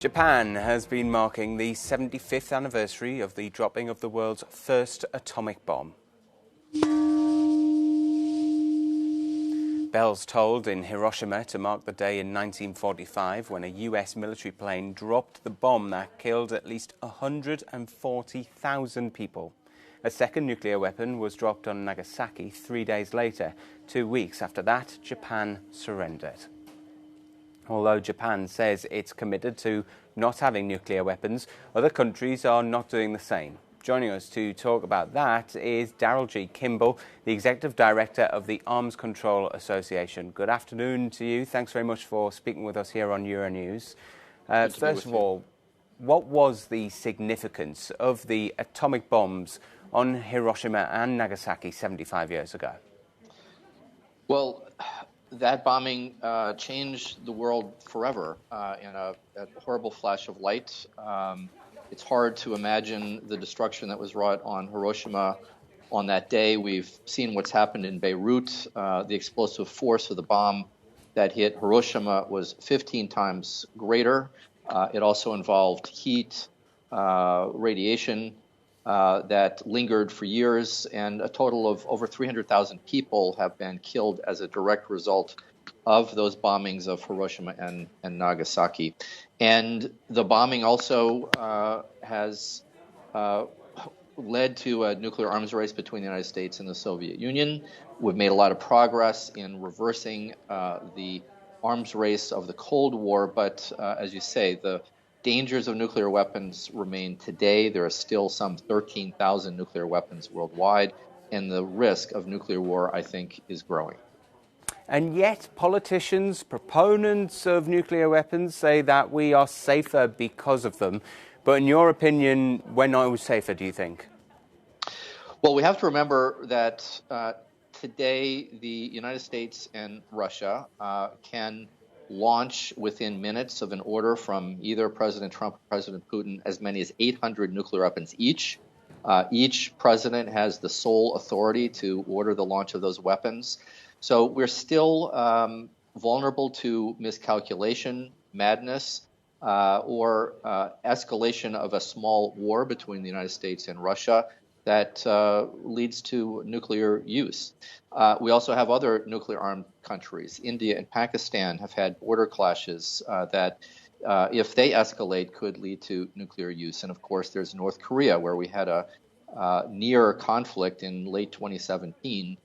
Japan has been marking the 75th anniversary of the dropping of the world's first atomic bomb. Bells tolled in Hiroshima to mark the day in 1945 when a US military plane dropped the bomb that killed at least 140,000 people. A second nuclear weapon was dropped on Nagasaki 3 days later. 2 weeks after that, Japan surrendered. Although Japan says it's committed to not having nuclear weapons, other countries are not doing the same. Joining us to talk about that is Daryl G. Kimball, the Executive Director of the Arms Control Association. Good afternoon to you. Thanks very much for speaking with us here on Euronews. First of all, what was the significance of the atomic bombs on Hiroshima and Nagasaki 75 years ago? Well, that bombing changed the world forever in a horrible flash of light. It's hard to imagine the destruction that was wrought on Hiroshima on that day. We've seen what's happened in Beirut. The explosive force of the bomb that hit Hiroshima was 15 times greater. It also involved heat, radiation that lingered for years, and a total of over 300,000 people have been killed as a direct result of those bombings of Hiroshima and Nagasaki. And the bombing also has led to a nuclear arms race between the United States and the Soviet Union. We've made a lot of progress in reversing the arms race of the Cold War, but as you say, the dangers of nuclear weapons remain today. There are still some 13,000 nuclear weapons worldwide, and the risk of nuclear war, I think, is growing. And yet politicians, proponents of nuclear weapons, say that we are safer because of them. But in your opinion, we're not safer, do you think? Well, we have to remember that today the United States and Russia can launch within minutes of an order from either President Trump or President Putin as many as 800 nuclear weapons each. Each president has the sole authority to order the launch of those weapons. So we're still vulnerable to miscalculation, madness, or escalation of a small war between the United States and Russia that leads to nuclear use. We also have other nuclear-armed countries. India and Pakistan have had border clashes that, if they escalate, could lead to nuclear use. And of course, there's North Korea, where we had a near conflict in late 2017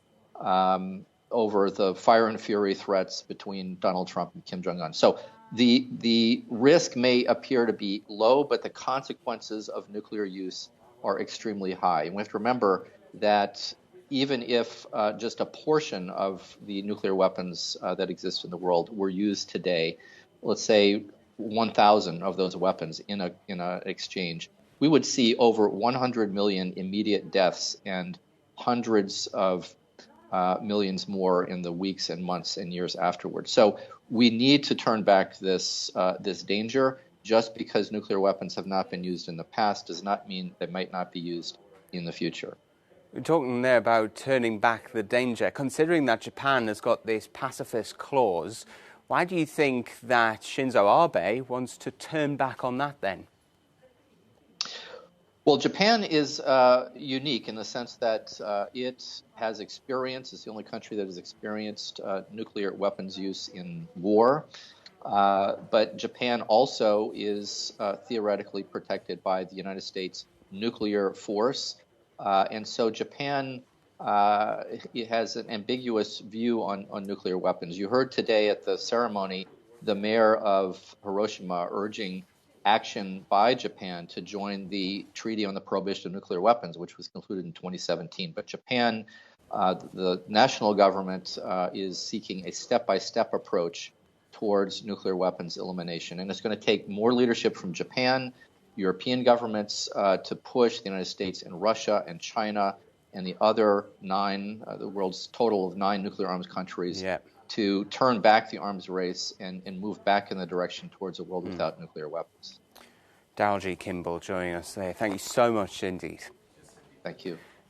over the fire and fury threats between Donald Trump and Kim Jong-un. So the risk may appear to be low, but the consequences of nuclear use are extremely high. And we have to remember that even if just a portion of the nuclear weapons that exist in the world were used today, let's say 1,000 of those weapons in an exchange, we would see over 100 million immediate deaths and hundreds of millions more in the weeks and months and years afterwards. So we need to turn back this danger. Just because nuclear weapons have not been used in the past does not mean they might not be used in the future. We're talking there about turning back the danger. Considering that Japan has got this pacifist clause, why do you think that Shinzo Abe wants to turn back on that then? Well, Japan is unique in the sense that it has experience, it's the only country that has experienced nuclear weapons use in war. But Japan also is theoretically protected by the United States nuclear force. And so Japan it has an ambiguous view on nuclear weapons. You heard today at the ceremony the mayor of Hiroshima urging action by Japan to join the Treaty on the Prohibition of Nuclear Weapons, which was concluded in 2017. But Japan, the national government, is seeking a step-by-step approach towards nuclear weapons elimination. And it's going to take more leadership from Japan, European governments to push the United States and Russia and China and the other the world's total of 9 nuclear arms countries, to turn back the arms race and move back in the direction towards a world without nuclear weapons. Daryl G. Kimball joining us there. Thank you so much indeed. Thank you.